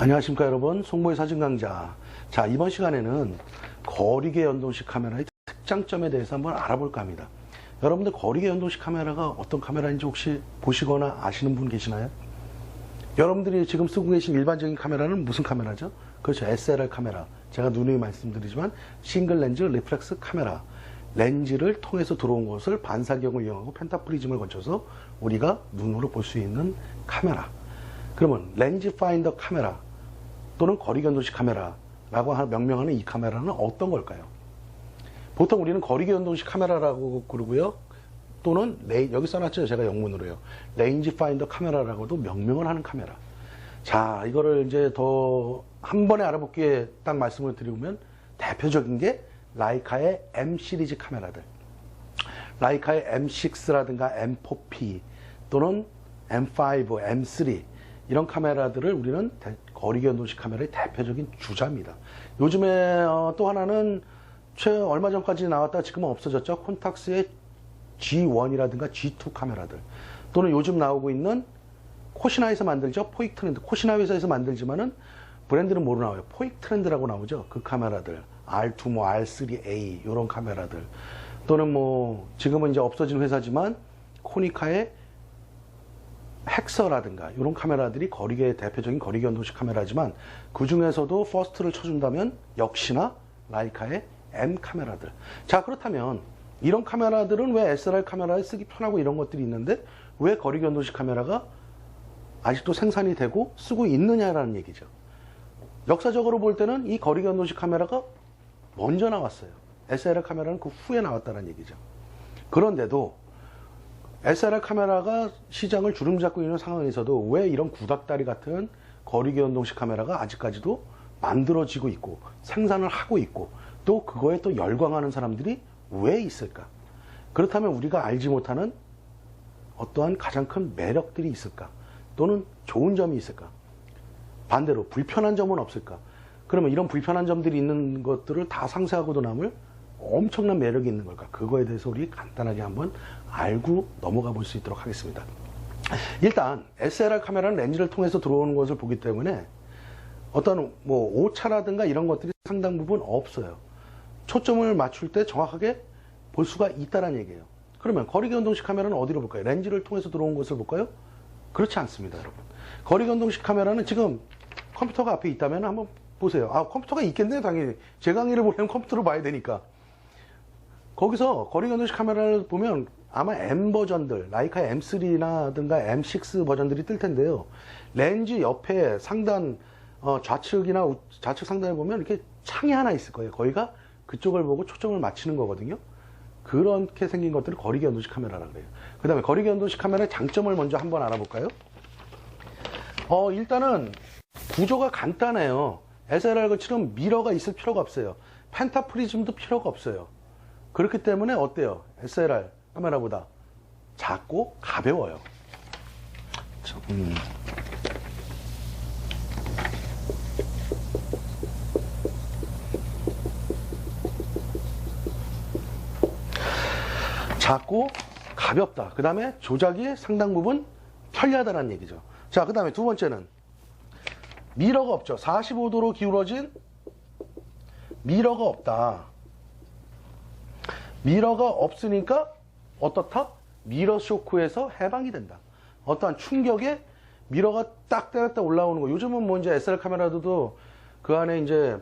안녕하십니까 여러분, 송모의 사진 강좌. 자, 이번 시간에는 거리계 연동식 카메라의 특장점에 대해서 한번 알아볼까 합니다. 여러분들 거리계 연동식 카메라가 어떤 카메라인지 혹시 보시거나 아시는 분 계시나요? 여러분들이 지금 쓰고 계신 일반적인 카메라는 무슨 카메라죠? 그렇죠, SLR 카메라. 제가 누누이 말씀드리지만 싱글 렌즈 리플렉스 카메라, 렌즈를 통해서 들어온 것을 반사경을 이용하고 펜타프리즘을 거쳐서 우리가 눈으로 볼 수 있는 카메라. 그러면 렌즈 파인더 카메라 또는 거리견도식 카메라라고 명명하는 이 카메라는 어떤 걸까요? 보통 우리는 거리견도식 카메라라고 그러고요, 또는 여기 써놨죠, 제가 영문으로요, 렌즈 파인더 카메라라고도 명명을 하는 카메라. 자, 이거를 이제 더 한 번에 알아보기에 딱 말씀을 드리면 대표적인 게 라이카의 M 시리즈 카메라들, 라이카의 M6라든가 M4P 또는 M5, M3 이런 카메라들을 우리는 거리견도식 카메라의 대표적인 주자입니다. 요즘에 또 하나는 얼마 전까지 나왔다 지금은 없어졌죠. 콘탁스의 G1이라든가 G2 카메라들, 또는 요즘 나오고 있는 코시나에서 만들죠. 포익 트렌드. 코시나 회사에서 만들지만은 브랜드는 뭐로 나와요? 포익 트렌드라고 나오죠. 그 카메라들. R2, 뭐 R3A 이런 카메라들, 또는 뭐 지금은 이제 없어진 회사지만 코니카의 헥서라든가 이런 카메라들이 대표적인 거리견도식 카메라지만, 그 중에서도 퍼스트를 쳐준다면 역시나 라이카의 M 카메라들. 자, 그렇다면 이런 카메라들은 왜 SLR 카메라에 쓰기 편하고 이런 것들이 있는데 왜 거리견도식 카메라가 아직도 생산이 되고 쓰고 있느냐라는 얘기죠. 역사적으로 볼 때는 이 거리견도식 카메라가 먼저 나왔어요. SLR 카메라는 그 후에 나왔다는 얘기죠. 그런데도 SLR 카메라가 시장을 주름잡고 있는 상황에서도 왜 이런 구닥다리 같은 거리견동식 카메라가 아직까지도 만들어지고 있고 생산을 하고 있고 또 그거에 또 열광하는 사람들이 왜 있을까? 그렇다면 우리가 알지 못하는 어떠한 가장 큰 매력들이 있을까? 또는 좋은 점이 있을까? 반대로 불편한 점은 없을까? 그러면 이런 불편한 점들이 있는 것들을 다 상쇄하고도 남을 엄청난 매력이 있는 걸까? 그거에 대해서 우리 간단하게 한번 알고 넘어가 볼 수 있도록 하겠습니다. 일단 SLR 카메라는 렌즈를 통해서 들어오는 것을 보기 때문에 어떤 뭐 오차라든가 이런 것들이 상당 부분 없어요. 초점을 맞출 때 정확하게 볼 수가 있다는 얘기예요. 그러면 거리견동식 카메라는 어디로 볼까요? 렌즈를 통해서 들어온 것을 볼까요? 그렇지 않습니다, 여러분. 거리견동식 카메라는 지금 컴퓨터가 앞에 있다면 한번 보세요. 아, 컴퓨터가 있겠네요, 당연히. 제 강의를 보려면 컴퓨터로 봐야 되니까. 거기서 거리견도식 카메라를 보면 아마 M 버전들, 라이카 M3라든가 M6 버전들이 뜰 텐데요. 렌즈 옆에 상단, 좌측이나 좌측 상단에 보면 이렇게 창이 하나 있을 거예요. 거기가 그쪽을 보고 초점을 맞추는 거거든요. 그렇게 생긴 것들을 거리견도식 카메라라고 그래요. 그 다음에 거리견도식 카메라의 장점을 먼저 한번 알아볼까요? 일단은 구조가 간단해요. SLR처럼 미러가 있을 필요가 없어요. 펜타프리즘도 필요가 없어요. 그렇기 때문에 어때요? SLR 카메라보다 작고 가벼워요. 작고 가볍다. 그 다음에 조작이 상당 부분 편리하다는 얘기죠. 자, 그 다음에 두 번째는 미러가 없죠. 45도로 기울어진 미러가 없다. 미러가 없으니까 어떻다? 미러 쇼크에서 해방이 된다. 어떠한 충격에 미러가 딱 때렸다 올라오는 거. 요즘은 뭐 이제 SLR 카메라도 그 안에 이제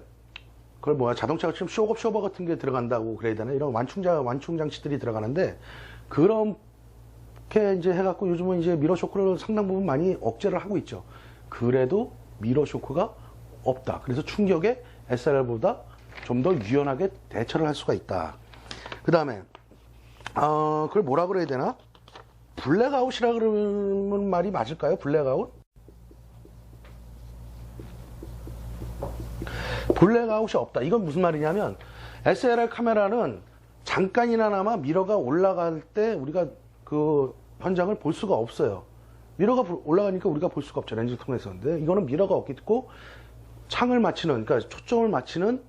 그걸 뭐야, 자동차가 지금 쇼버 같은 게 들어간다고 그래야 되나? 이런 완충 장치들이 들어가는데, 그렇게 이제 해갖고 요즘은 이제 미러 쇼크를 상당 부분 많이 억제를 하고 있죠. 그래도 미러 쇼크가 없다. 그래서 충격에 SLR보다 좀 더 유연하게 대처를 할 수가 있다. 그 다음에 그걸 뭐라 그래야 되나? 블랙아웃이라 그러면 말이 맞을까요? 블랙아웃? 블랙아웃이 없다. 이건 무슨 말이냐면 SLR 카메라는 잠깐이나마 미러가 올라갈 때 우리가 그 현장을 볼 수가 없어요. 미러가 올라가니까 우리가 볼 수가 없죠, 렌즈를 통해서. 근데 이거는 미러가 없고 창을 맞추는, 그러니까 초점을 맞추는,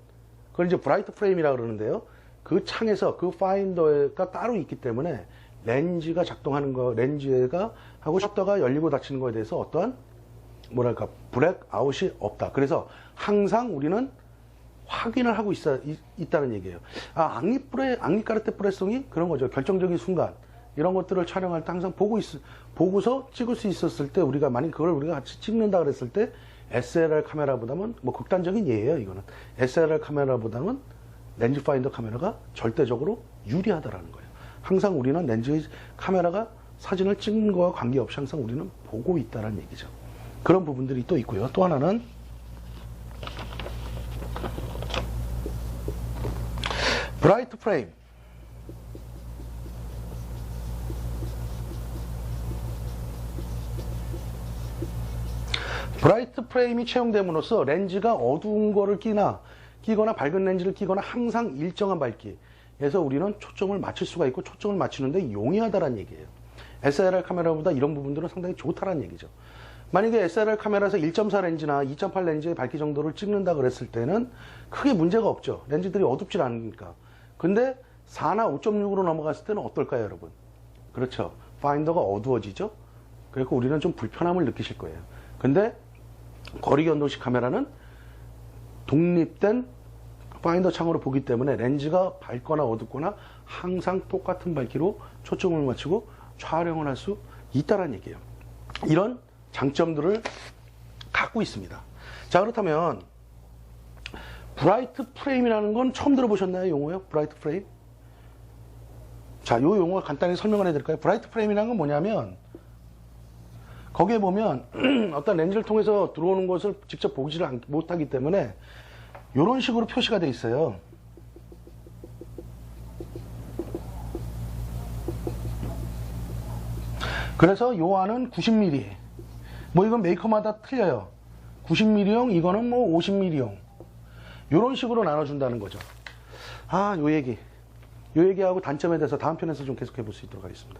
그걸 이제 브라이트 프레임이라 그러는데요. 그 창에서 그 파인더가 따로 있기 때문에 렌즈가 작동하는 거, 렌즈가 하고 셔터가 열리고 닫히는 거에 대해서 어떠한 뭐랄까 블랙아웃이 없다. 그래서 항상 우리는 확인을 하고 있다는 얘기예요. 악립 브레송이 그런 거죠. 결정적인 순간 이런 것들을 촬영할 때 항상 보고서 찍을 수 있었을 때 우리가 만약 그걸 우리가 같이 찍는다 그랬을 때 SLR 카메라보다는 뭐 극단적인 예예요. 이거는 SLR 카메라보다는 렌즈 파인더 카메라가 절대적으로 유리하다라는 거예요. 항상 우리는 렌즈 카메라가 사진을 찍는 거와 관계없이 항상 우리는 보고 있다는 얘기죠. 그런 부분들이 또 있고요. 또 하나는 브라이트 프레임. 브라이트 프레임이 채용됨으로써 렌즈가 어두운 거를 끼거나 밝은 렌즈를 끼거나 항상 일정한 밝기에서 우리는 초점을 맞출 수가 있고 초점을 맞추는데 용이하다는 얘기예요. SLR 카메라보다 이런 부분들은 상당히 좋다는 얘기죠. 만약에 SLR 카메라에서 1.4 렌즈나 2.8 렌즈의 밝기 정도를 찍는다 그랬을 때는 크게 문제가 없죠. 렌즈들이 어둡질 않으니까. 근데 4나 5.6으로 넘어갔을 때는 어떨까요, 여러분? 그렇죠. 파인더가 어두워지죠. 그래서 우리는 좀 불편함을 느끼실 거예요. 근데 거리 견도식 카메라는 독립된 파인더 창으로 보기 때문에 렌즈가 밝거나 어둡거나 항상 똑같은 밝기로 초점을 맞추고 촬영을 할 수 있다는 얘기예요. 이런 장점들을 갖고 있습니다. 자, 그렇다면 브라이트 프레임이라는 건 처음 들어보셨나요? 용어요? 브라이트 프레임? 자, 이 용어 간단히 설명을 해드릴까요? 브라이트 프레임이라는 건 뭐냐면 거기에 보면 어떤 렌즈를 통해서 들어오는 것을 직접 보지를 못하기 때문에 이런 식으로 표시가 되어 있어요. 그래서 요 안은 90mm. 뭐 이건 메이커마다 틀려요. 90mm용, 이거는 뭐 50mm용. 이런 식으로 나눠준다는 거죠. 요 얘기하고 단점에 대해서 다음 편에서 좀 계속해 볼 수 있도록 하겠습니다.